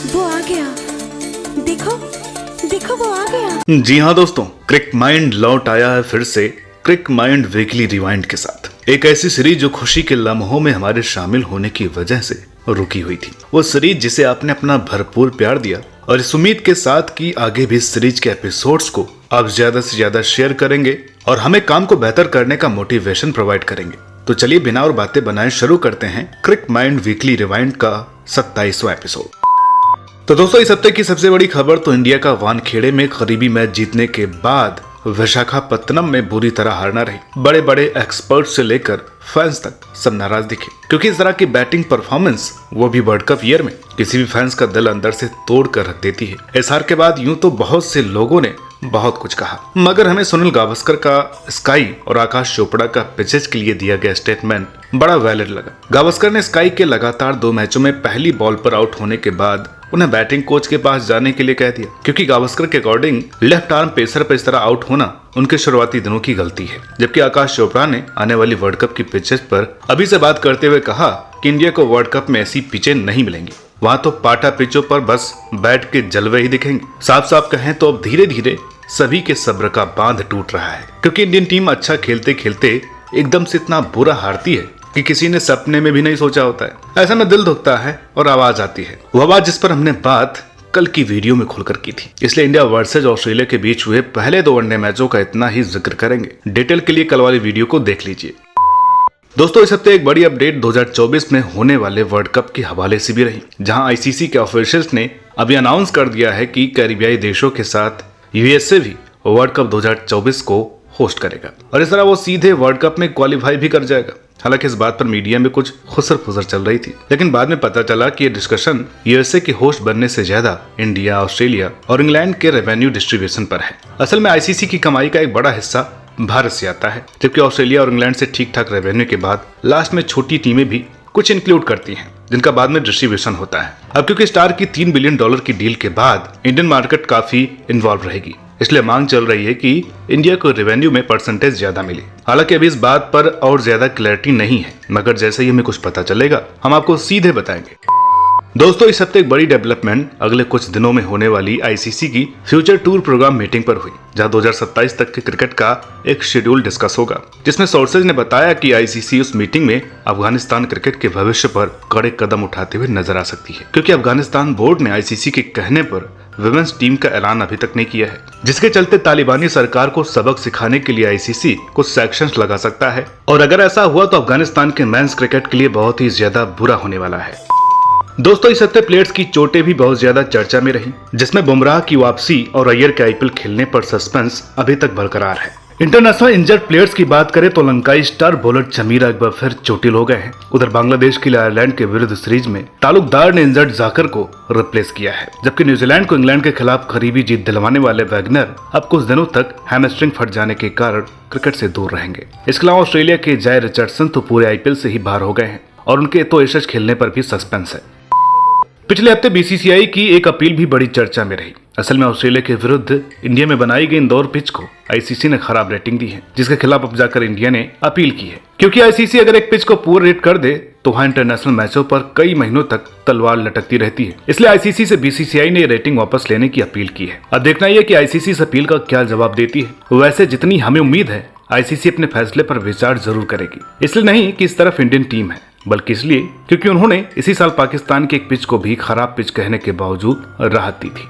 वो आ गया। देखो देखो वो आ गया। जी हाँ दोस्तों, क्रिक माइंड लौट आया है फिर से क्रिक माइंड वीकली रिवाइंड के साथ। एक ऐसी सीरीज जो खुशी के लम्हों में हमारे शामिल होने की वजह से रुकी हुई थी। वो सीरीज जिसे आपने अपना भरपूर प्यार दिया और इस उम्मीद के साथ कि आगे भी इस सीरीज के एपिसोड्स को आप ज्यादा से ज्यादा शेयर करेंगे और हमें काम को बेहतर करने का मोटिवेशन प्रोवाइड करेंगे। तो चलिए बिना और बातें बनाए शुरू करते हैं क्रिक माइंड वीकली रिवाइंड का 27वां एपिसोड। तो दोस्तों, इस हफ्ते की सबसे बड़ी खबर तो इंडिया का वानखेड़े में करीबी मैच जीतने के बाद विशाखापत्तनम में बुरी तरह हारना रही। बड़े बड़े एक्सपर्ट से लेकर फैंस तक सब नाराज दिखे, क्योंकि इस तरह की बैटिंग परफॉर्मेंस, वो भी वर्ल्ड कप ईयर में, किसी भी फैंस का दिल अंदर से तोड़ कर रख देती है। इस हार के बाद यूं तो बहुत से लोगों ने बहुत कुछ कहा, मगर हमें सुनील गावस्कर का स्काई और आकाश चोपड़ा का पिचेस के लिए दिया गया स्टेटमेंट बड़ा वैलिड लगा। गावस्कर ने स्काई के लगातार 2 मैचों में पहली बॉल पर आउट होने के बाद उन्हें बैटिंग कोच के पास जाने के लिए कह दिया, क्योंकि गावस्कर के अकॉर्डिंग लेफ्ट आर्म पेसर पर इस तरह आउट होना उनके शुरुआती दिनों की गलती है। जबकि आकाश चोपड़ा ने आने वाली वर्ल्ड कप की पिचेस पर अभी से बात करते हुए कहा कि इंडिया को वर्ल्ड कप में ऐसी पिचें नहीं मिलेंगी, वहां तो पाटा पिचों पर बस बैट के जलवे ही दिखेंगे। साफ साफ कहें तो अब धीरे धीरे सभी के सब्र का बांध टूट रहा है, क्योंकि इंडियन टीम अच्छा खेलते खेलते एकदम से इतना बुरा हारती है कि किसी ने सपने में भी नहीं सोचा होता है। ऐसा में दिल दुखता है और आवाज आती है, वो आवाज जिस पर हमने बात कल की वीडियो में खुलकर की थी। इसलिए इंडिया वर्सेज ऑस्ट्रेलिया के बीच हुए पहले 2 वनडे मैचों का इतना ही जिक्र करेंगे। डिटेल के लिए कल वाली वीडियो को देख लीजिए। दोस्तों, इस हफ्ते एक बड़ी अपडेट 2024 में होने वाले वर्ल्ड कप के हवाले से भी रही, जहां आईसीसी के ऑफिशियल्स ने अभी अनाउंस कर दिया है कि कैरिबियाई देशों के साथ यूएसए भी वर्ल्ड कप 2024 को होस्ट करेगा और इस तरह वो सीधे वर्ल्ड कप में क्वालिफाई भी कर जाएगा। हालांकि इस बात पर मीडिया में कुछ खुसर फुसर चल रही थी, लेकिन बाद में पता चला कि ये डिस्कशन यूएसए के होस्ट बनने से ज्यादा इंडिया, ऑस्ट्रेलिया और इंग्लैंड के रेवेन्यू डिस्ट्रीब्यूशन पर है। असल में आईसीसी की कमाई का एक बड़ा हिस्सा भारत से आता है, जबकि ऑस्ट्रेलिया और इंग्लैंड से ठीक ठाक रेवेन्यू के बाद लास्ट में छोटी टीमें भी कुछ इंक्लूड करती हैं, जिनका बाद में डिस्ट्रीब्यूशन होता है। अब क्योंकि स्टार की $3 बिलियन की डील के बाद इंडियन मार्केट काफी इन्वॉल्व रहेगी, इसलिए मांग चल रही है कि इंडिया को रेवेन्यू में परसेंटेज ज्यादा मिले। हालांकि अभी इस बात पर और ज्यादा क्लैरिटी नहीं है, मगर जैसे ही हमें कुछ पता चलेगा हम आपको सीधे बताएंगे। दोस्तों, इस हफ्ते एक बड़ी डेवलपमेंट अगले कुछ दिनों में होने वाली आईसीसी की फ्यूचर टूर प्रोग्राम मीटिंग पर हुई, जहां 2027 तक के क्रिकेट का एक शेड्यूल डिस्कस होगा, जिसमें सोर्सेज ने बताया कि आईसीसी उस मीटिंग में अफगानिस्तान क्रिकेट के भविष्य पर कड़े कदम उठाते हुए नजर आ सकती है, क्योंकि अफगानिस्तान बोर्ड ने आईसीसी के कहने पर विमेंस टीम का ऐलान अभी तक नहीं किया है, जिसके चलते तालिबानी सरकार को सबक सिखाने के लिए आईसीसी कुछ सैंक्शंस लगा सकता है। और अगर ऐसा हुआ तो अफगानिस्तान के मेंस क्रिकेट के लिए बहुत ही ज्यादा बुरा होने वाला है। दोस्तों, इस हफ्ते प्लेयर्स की चोटें भी बहुत ज्यादा चर्चा में रही, जिसमें बुमराह की वापसी और अय्यर के आईपीएल खेलने पर सस्पेंस अभी तक बरकरार है। इंटरनेशनल इंजर्ड प्लेयर्स की बात करें तो लंकाई स्टार बॉलर चमीरा एक बार फिर चोटिल हो गए हैं। उधर बांग्लादेश के लिए आयरलैंड के विरुद्ध सीरीज में तालुकदार ने इंजर्ड जाकर को रिप्लेस किया है, जबकि न्यूजीलैंड को इंग्लैंड के खिलाफ करीबी जीत दिलवाने वाले वैगनर अब कुछ दिनों तक हैमस्ट्रिंग फट जाने के कारण क्रिकेट से दूर रहेंगे। इसके अलावा ऑस्ट्रेलिया के जय रिचर्डसन तो पूरे आईपीएल से ही बाहर हो गए हैं और उनके तो एशेज खेलने पर भी सस्पेंस है। पिछले हफ्ते बीसीसीआई की एक अपील भी बड़ी चर्चा में रही। असल में ऑस्ट्रेलिया के विरुद्ध इंडिया में बनाई गई इंदौर पिच को आईसीसी ने खराब रेटिंग दी है, जिसके खिलाफ अब जाकर इंडिया ने अपील की है, क्योंकि आईसीसी अगर एक पिच को पुअर रेट कर दे तो वहां इंटरनेशनल मैचों पर कई महीनों तक तलवार लटकती रहती है। इसलिए आईसीसी से बीसीसीआई ने रेटिंग वापस लेने की अपील की है। अब देखना यह कि आईसीसी इस अपील का क्या जवाब देती है। वैसे जितनी हमें उम्मीद है, आईसीसी अपने फैसले पर विचार जरूर करेगी, इसलिए नहीं कि इस तरफ इंडियन टीम है, बल्कि इसलिए क्योंकि उन्होंने इसी साल पाकिस्तान की एक पिच को भी खराब पिच कहने के बावजूद राहत दी थी।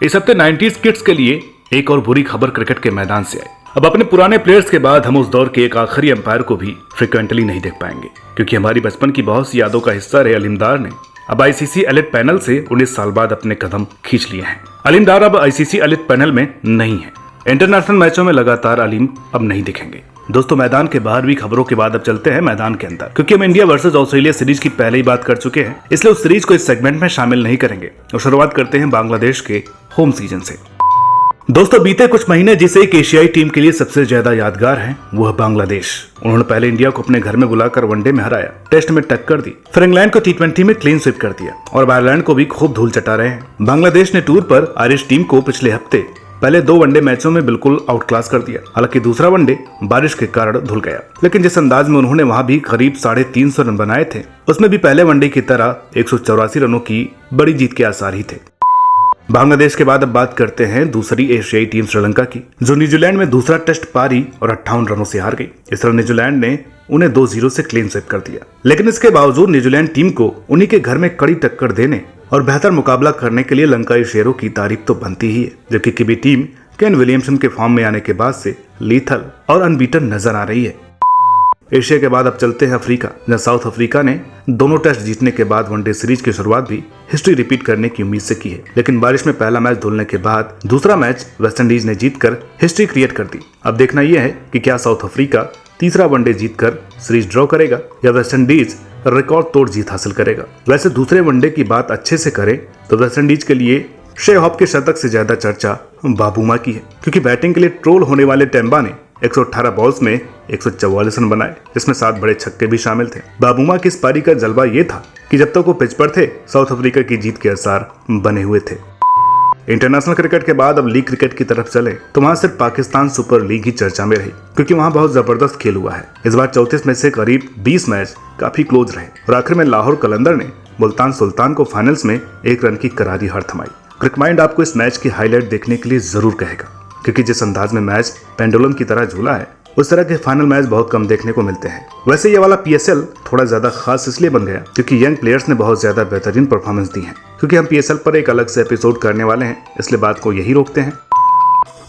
इस हफ्ते 90s किड्स के लिए एक और बुरी खबर क्रिकेट के मैदान से आई। अब अपने पुराने प्लेयर्स के बाद हम उस दौर के एक आखिरी अंपायर को भी फ्रिक्वेंटली नहीं देख पाएंगे, क्योंकि हमारी बचपन की बहुत सी यादों का हिस्सा रहे अलीमदार ने अब आईसीसी एलिट पैनल से 19 साल बाद अपने कदम खींच लिए हैं। अलीमदार अब आईसीसी एलिट पैनल में नहीं है। इंटरनेशनल मैचों में लगातार अलीम अब नहीं दिखेंगे। दोस्तों, मैदान के बाहर भी खबरों के बाद अब चलते हैं मैदान के अंदर, क्योंकि हम इंडिया वर्सेस ऑस्ट्रेलिया सीरीज की पहले ही बात कर चुके हैं, इसलिए उस सीरीज को इस सेगमेंट में शामिल नहीं करेंगे और शुरुआत करते हैं बांग्लादेश के होम सीजन से। दोस्तों, बीते कुछ महीने जिसे एक एशियाई टीम के लिए सबसे ज्यादा यादगार हैं, वो है बांग्लादेश। उन्होंने पहले इंडिया को अपने घर में बुलाकर वनडे में हराया, टेस्ट में टक्कर दी, फिर इंग्लैंड को T20 में क्लीन स्वीप कर दिया और आयरलैंड को भी खूब धूल चटा रहे हैं। बांग्लादेश ने टूर पर आयरिश टीम को पिछले हफ्ते पहले 2 वनडे मैचों में बिल्कुल आउट क्लास कर दिया। हालांकि दूसरा वनडे बारिश के कारण धुल गया, लेकिन जिस अंदाज में उन्होंने वहां भी करीब 350 रन बनाए थे, उसमें भी पहले वनडे की तरह 184 रनों की बड़ी जीत के आसार ही थे। बांग्लादेश के बाद अब बात करते हैं दूसरी एशियाई टीम श्रीलंका की, जो न्यूजीलैंड में दूसरा टेस्ट पारी और 58 रनों से हार गई। इस तरह न्यूजीलैंड ने उन्हें 2-0 से क्लीन स्वीप कर दिया। लेकिन इसके बावजूद न्यूजीलैंड टीम को उन्हीं के घर में कड़ी टक्कर देने और बेहतर मुकाबला करने के लिए लंकाई शेरों की तारीफ तो बनती ही है, जबकि किवी टीम केन विलियमसन के फॉर्म में आने के बाद से लीथल और अनबीटन नजर आ रही है। एशिया के बाद अब चलते हैं अफ्रीका, जहां साउथ अफ्रीका ने दोनों टेस्ट जीतने के बाद वनडे सीरीज की शुरुआत भी हिस्ट्री रिपीट करने की उम्मीद से की है। लेकिन बारिश में पहला मैच धुलने के बाद दूसरा मैच वेस्टइंडीज ने जीतकर हिस्ट्री क्रिएट कर दी। अब देखना यह है कि क्या साउथ अफ्रीका तीसरा वनडे जीतकर सीरीज ड्रॉ करेगा या वेस्टइंडीज रिकॉर्ड तोड़ जीत हासिल करेगा। वैसे दूसरे वनडे की बात अच्छे से करें तो वेस्टइंडीज के लिए शे हॉप के शतक से ज्यादा चर्चा बाबूमा की है, क्योंकि बैटिंग के लिए ट्रोल होने वाले टेम्बा ने 118 बॉल्स में 144 रन बनाए, जिसमें 7 बड़े छक्के भी शामिल थे। बाबूमा की इस पारी का जलवा ये था कि जब तक वो पिच पर थे, साउथ अफ्रीका की जीत के आसार बने हुए थे। इंटरनेशनल क्रिकेट के बाद अब लीग क्रिकेट की तरफ चले तो वहां सिर्फ पाकिस्तान सुपर लीग ही चर्चा में रही, क्योंकि वहां बहुत जबरदस्त खेल हुआ है। इस बार 34 में से करीब 20 मैच काफी क्लोज रहे और आखिर में लाहौर कलंदर ने मुल्तान सुल्तान को फाइनल्स में 1 रन की करारी हार थमाई। क्रिक माइंड आपको इस मैच की हाईलाइट देखने के लिए जरूर कहेगा, क्योंकि जिस अंदाज में मैच पेंडुलम की तरह झूला है, उस तरह के फाइनल मैच बहुत कम देखने को मिलते हैं। वैसे ये वाला PSL थोड़ा ज्यादा खास इसलिए बन गया क्योंकि यंग प्लेयर्स ने बहुत ज्यादा बेहतरीन परफॉर्मेंस दी है। क्योंकि हम PSL पर एक अलग से एपिसोड करने वाले हैं, इसलिए बात को यही रोकते हैं।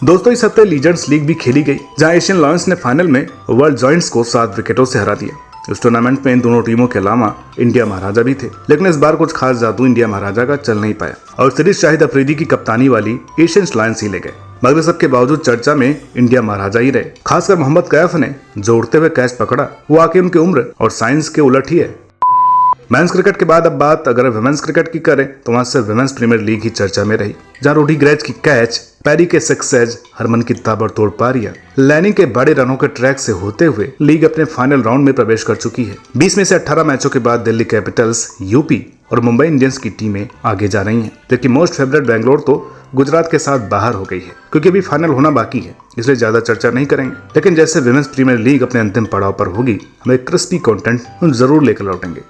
दोस्तों, इस हफ्ते लीजेंड्स लीग भी खेली गई, जहां एशियन लायंस ने फाइनल में वर्ल्ड जॉइंट्स को 7 विकेटों से हरा दिया। इस टूर्नामेंट में इन दोनों टीमों के अलावा इंडिया महाराजा भी थे, लेकिन इस बार कुछ खास जादू इंडिया महाराजा का चल नहीं पाया और सीरीज शाहिद अफरीदी की कप्तानी वाली एशियन लायंस ही ले गए। मगर सबके बावजूद चर्चा में इंडिया महाराजा ही रहे। खासकर मोहम्मद कैफ ने जो उड़ते हुए कैच पकड़ा, वो आके उनकी उम्र और साइंस के उलट ही है। मेंस क्रिकेट के बाद अब बात अगर वुमेन्स क्रिकेट की करें तो वहां से वुमेन्स प्रीमियर लीग ही चर्चा में रही, जहां रूडी ग्रेज की कैच, पैरी के सक्सेस, हरमन की ताबड़तोड़ पारियां, लैनिंग के बड़े रनों के ट्रैक से होते हुए लीग अपने फाइनल राउंड में प्रवेश कर चुकी है। 20 में से 18 मैचों के बाद दिल्ली कैपिटल्स, यूपी और मुंबई इंडियंस की टीमें आगे जा रही हैं, जबकि मोस्ट फेवरेट बेंगलोर तो गुजरात के साथ बाहर हो गई है, क्योंकि अभी फाइनल होना बाकी है, इसलिए ज्यादा चर्चा नहीं करेंगे। लेकिन जैसे वुमेन्स प्रीमियर लीग अपने अंतिम पड़ाव पर होगी, हम एक क्रिस्पी कंटेंट जरूर लेकर लौटेंगे।